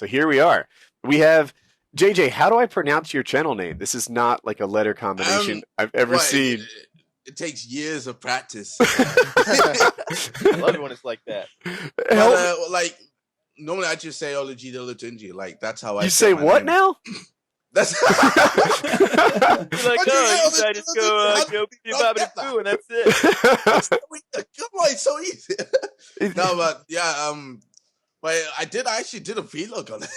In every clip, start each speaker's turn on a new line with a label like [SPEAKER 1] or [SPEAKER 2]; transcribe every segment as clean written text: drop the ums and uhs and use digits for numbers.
[SPEAKER 1] So here we are. We have JJ. How do I pronounce your channel name? This is not like a letter combination I've ever seen.
[SPEAKER 2] It takes years of practice.
[SPEAKER 3] I love it when it's like that.
[SPEAKER 2] But, like normally I just say Ology Diligent. Like that's how I
[SPEAKER 1] say what
[SPEAKER 2] name.
[SPEAKER 1] now?
[SPEAKER 2] That's
[SPEAKER 3] You're like, oh, I just go boo, and that's it.
[SPEAKER 2] Come on, it's so easy. No, but yeah, but I actually did a vlog on it.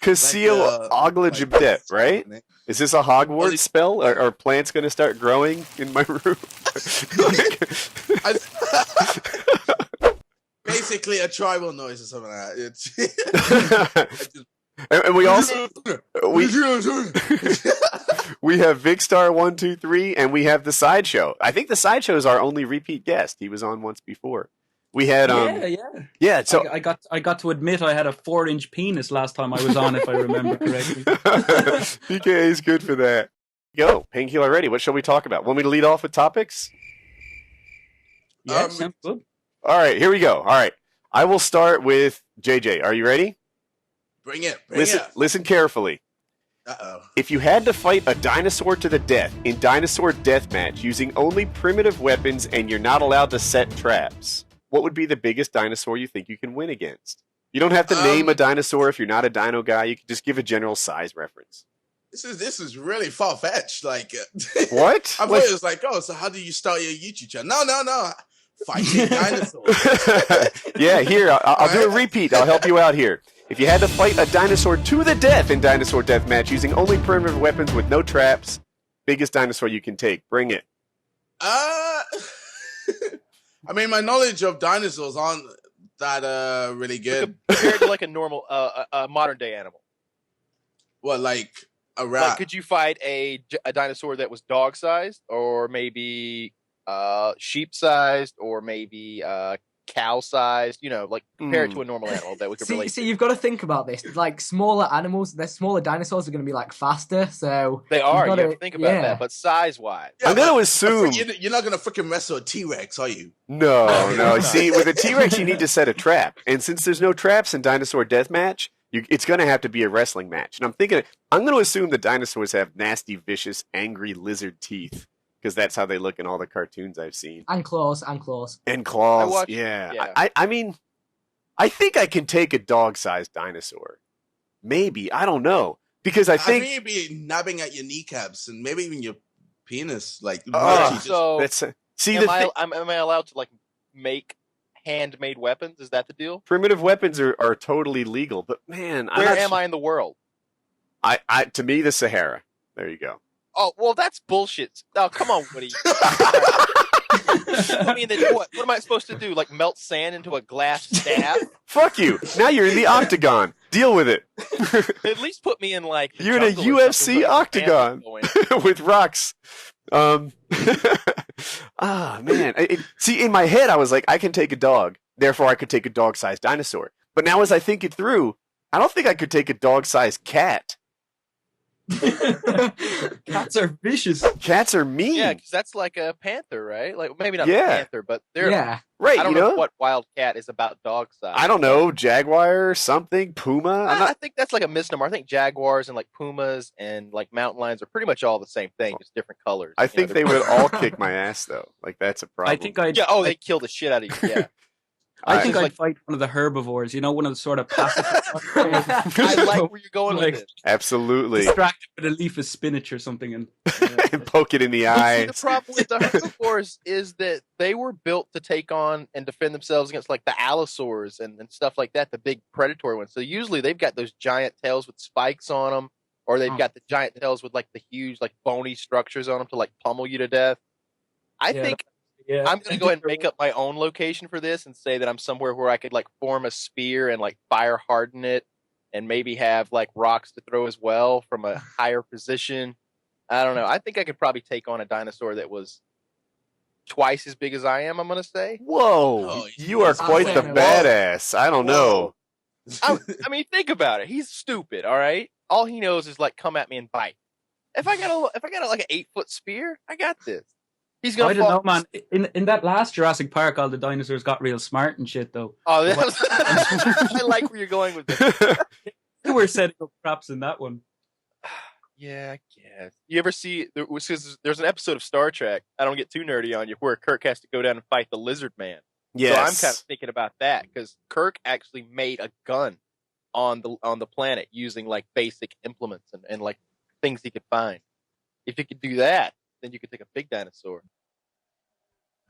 [SPEAKER 1] Casio Oglajibdet, right? Is this a Hogwarts spell? Are plants going to start growing in my room?
[SPEAKER 2] Basically, a tribal noise or something like that.
[SPEAKER 1] And we also we have Vikkstar123, and we have the Sideshow. I think the Sideshow is our only repeat guest. He was on once before. We had
[SPEAKER 4] yeah. So I got to admit I had a 4-inch penis last time I was on, if I remember correctly.
[SPEAKER 1] PKA is good for that. Go, Painkiller Already. What shall we talk about? Want me to lead off with topics?
[SPEAKER 4] Yeah, sounds good.
[SPEAKER 1] All right, here we go. All right, I will start with JJ. Are you ready?
[SPEAKER 2] Bring it.
[SPEAKER 1] Listen carefully.
[SPEAKER 2] Uh-oh.
[SPEAKER 1] If you had to fight a dinosaur to the death in Dinosaur Deathmatch using only primitive weapons and you're not allowed to set traps, what would be the biggest dinosaur you think you can win against? You don't have to name a dinosaur if you're not a dino guy. You can just give a general size reference.
[SPEAKER 2] This is really far fetched. Like
[SPEAKER 1] what?
[SPEAKER 2] I thought it was like, so how do you start your YouTube channel? No. Fighting dinosaurs.
[SPEAKER 1] Yeah, here, I'll do a repeat. I'll help you out here. If you had to fight a dinosaur to the death in Dinosaur Deathmatch using only primitive weapons with no traps, biggest dinosaur you can take. Bring it.
[SPEAKER 2] I mean, my knowledge of dinosaurs aren't that really good.
[SPEAKER 3] Compared to like a normal, modern day animal.
[SPEAKER 2] What, like a rat?
[SPEAKER 3] Like, could you fight a dinosaur that was dog sized, or maybe sheep sized, or maybe cow sized? You know, like compare it to a normal animal that we could relate to.
[SPEAKER 5] See, you've got to think about this. Like smaller animals, the smaller dinosaurs are going to be like faster. So
[SPEAKER 3] they are. You have to think about that. But size wise,
[SPEAKER 1] I'm going to assume
[SPEAKER 2] you're not going to freaking wrestle a T-Rex, are you?
[SPEAKER 1] No. See, with a T-Rex, you need to set a trap, and since there's no traps in Dinosaur Deathmatch, it's going to have to be a wrestling match. And I'm going to assume the dinosaurs have nasty, vicious, angry lizard teeth. Because that's how they look in all the cartoons I've seen.
[SPEAKER 5] And claws.
[SPEAKER 1] Yeah. I mean, I think I can take a dog-sized dinosaur. Maybe. I don't know. Because I think
[SPEAKER 2] you'd be nabbing at your kneecaps and maybe even your penis. Like,
[SPEAKER 3] am I allowed to like make handmade weapons? Is that the deal?
[SPEAKER 1] Primitive weapons are totally legal. But man,
[SPEAKER 3] where am I in the world?
[SPEAKER 1] To me, the Sahara. There you go.
[SPEAKER 3] Oh, well, that's bullshit. Oh, come on, Woody. I mean, then what am I supposed to do? Like melt sand into a glass staff?
[SPEAKER 1] Fuck you. Now you're in the octagon. Deal with it.
[SPEAKER 3] At least put me in like
[SPEAKER 1] you're in a UFC octagon with rocks. Man. See, in my head, I was like, I can take a dog. Therefore, I could take a dog-sized dinosaur. But now as I think it through, I don't think I could take a dog-sized cat.
[SPEAKER 4] Cats are vicious.
[SPEAKER 1] Cats are mean.
[SPEAKER 3] Yeah, because that's like a panther, right? Like maybe not a panther, but they're
[SPEAKER 1] right.
[SPEAKER 3] I don't know what wild cat is about dog size.
[SPEAKER 1] I don't know, jaguar, something, puma.
[SPEAKER 3] I think that's like a misnomer. I think jaguars and like pumas and like mountain lions are pretty much all the same thing, just different colors.
[SPEAKER 1] I think they would all kick my ass though. Like that's a problem.
[SPEAKER 3] They kill the shit out of you. Yeah.
[SPEAKER 4] I think I'd fight one of the herbivores, one of the sort of passive.
[SPEAKER 3] I like where you're going with it.
[SPEAKER 1] Absolutely.
[SPEAKER 4] Distract it with a leaf of spinach or something and
[SPEAKER 1] poke it in the eye.
[SPEAKER 3] The problem with the herbivores is that they were built to take on and defend themselves against like the allosaurs and stuff like that, the big predatory ones. So usually they've got those giant tails with spikes on them, or they've got the giant tails with like the huge like bony structures on them to like pummel you to death. I think I'm going to go ahead and make up my own location for this and say that I'm somewhere where I could like form a spear and like fire harden it and maybe have like rocks to throw as well from a higher position. I don't know. I think I could probably take on a dinosaur that was twice as big as I am, I'm going to say.
[SPEAKER 1] Whoa, you are quite the badass. I don't know.
[SPEAKER 3] I mean, think about it. He's stupid, all right? All he knows is like come at me and bite. If I got like an 8-foot spear, I got this. He's gonna.
[SPEAKER 4] I don't know, man. In that last Jurassic Park, all the dinosaurs got real smart and shit, though.
[SPEAKER 3] Oh, I like where you're going with this.
[SPEAKER 4] You were setting up traps in that one.
[SPEAKER 3] Yeah, I guess. You ever see? There's an episode of Star Trek. I don't get too nerdy on you, where Kirk has to go down and fight the Lizard Man.
[SPEAKER 1] Yes.
[SPEAKER 3] So I'm kind of thinking about that because Kirk actually made a gun on the planet using like basic implements and like things he could find. If you could do that, then you could take a big dinosaur.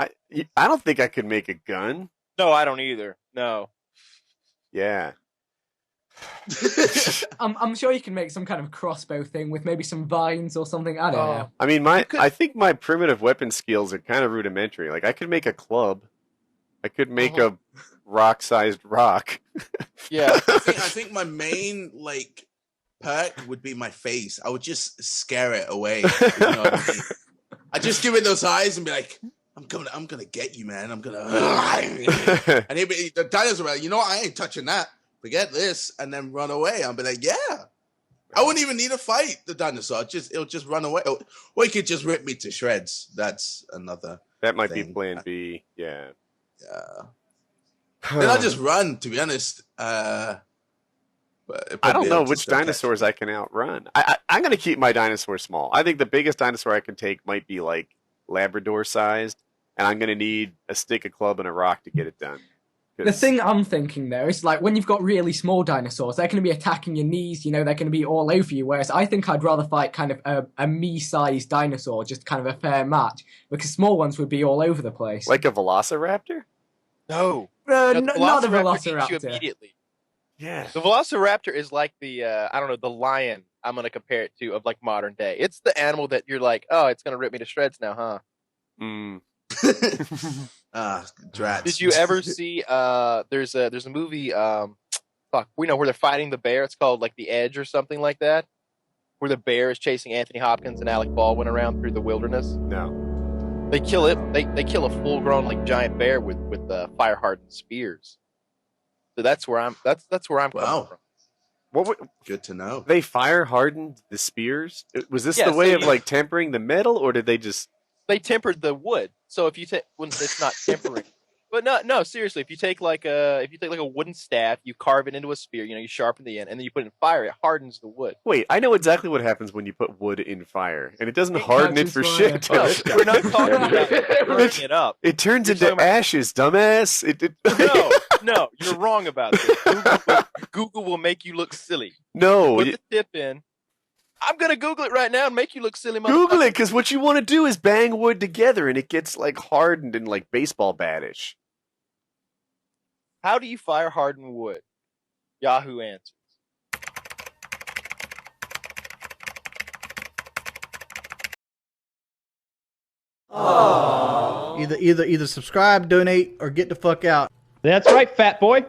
[SPEAKER 1] I don't think I could make a gun.
[SPEAKER 3] No, I don't either. No.
[SPEAKER 1] Yeah.
[SPEAKER 5] I'm sure you can make some kind of crossbow thing with maybe some vines or something. I don't know.
[SPEAKER 1] I mean, I think my primitive weapon skills are kind of rudimentary. Like, I could make a club. I could make a rock-sized rock.
[SPEAKER 3] Yeah.
[SPEAKER 2] I think my main like perk would be my face. I would just scare it away. You know what I mean? I just give it those eyes and be like, I'm gonna get you, man. I'm gonna and the dinosaur like, you know what? I ain't touching that. Forget this, and then run away. I'll be like, yeah. I wouldn't even need to fight the dinosaur. It'll just run away. Or he could just rip me to shreds. That's another.
[SPEAKER 1] That might be
[SPEAKER 2] thing.
[SPEAKER 1] plan B. Yeah.
[SPEAKER 2] Yeah. Then I'll just run, to be honest.
[SPEAKER 1] I don't know which dinosaurs I can outrun. I'm going to keep my dinosaur small. I think the biggest dinosaur I can take might be like Labrador sized, and I'm going to need a stick, a club, and a rock to get it done.
[SPEAKER 5] The thing I'm thinking though is like when you've got really small dinosaurs, they're going to be attacking your knees. You know, they're going to be all over you. Whereas I think I'd rather fight kind of a me-sized dinosaur, just kind of a fair match, because small ones would be all over the place.
[SPEAKER 1] Like a velociraptor?
[SPEAKER 3] No.
[SPEAKER 5] Not a
[SPEAKER 3] Velociraptor eats you
[SPEAKER 5] velociraptor.
[SPEAKER 3] immediately.
[SPEAKER 1] Yeah.
[SPEAKER 3] The Velociraptor is like the the lion. I'm gonna compare it to of like modern day. It's the animal that you're like, oh, it's gonna rip me to shreds now, huh?
[SPEAKER 1] Mm.
[SPEAKER 2] Drats.
[SPEAKER 3] Did you ever see? There's a movie. Where they're fighting the bear. It's called like The Edge or something like that, where the bear is chasing Anthony Hopkins and Alec Baldwin around through the wilderness.
[SPEAKER 1] No.
[SPEAKER 3] They kill it. They kill a full grown like giant bear with fire hardened spears. So that's where I'm. That's where I'm coming from.
[SPEAKER 2] Good to know.
[SPEAKER 1] They fire hardened the spears? Was this
[SPEAKER 3] Yeah,
[SPEAKER 1] the way
[SPEAKER 3] so
[SPEAKER 1] of like tempering the metal, or did they just?
[SPEAKER 3] They tempered the wood. So if you take when it's not tempering, but no, seriously, if you take like a wooden staff, you carve it into a spear. You know, you sharpen the end, and then you put it in fire. It hardens the wood.
[SPEAKER 1] Wait, I know exactly what happens when you put wood in fire, and it doesn't harden it for shit.
[SPEAKER 3] No, we're not talking about burning it up.
[SPEAKER 1] It turns into ashes, dumbass.
[SPEAKER 3] No, you're wrong about this. Google will make you look silly.
[SPEAKER 1] No,
[SPEAKER 3] Put the tip in. I'm gonna Google it right now and make you look silly.
[SPEAKER 1] Google it, because what you want to do is bang wood together, and it gets like hardened and like baseball batish.
[SPEAKER 3] How do you fire hardened wood? Yahoo answers.
[SPEAKER 6] Either subscribe, donate, or get the fuck out.
[SPEAKER 7] That's right, fat boy.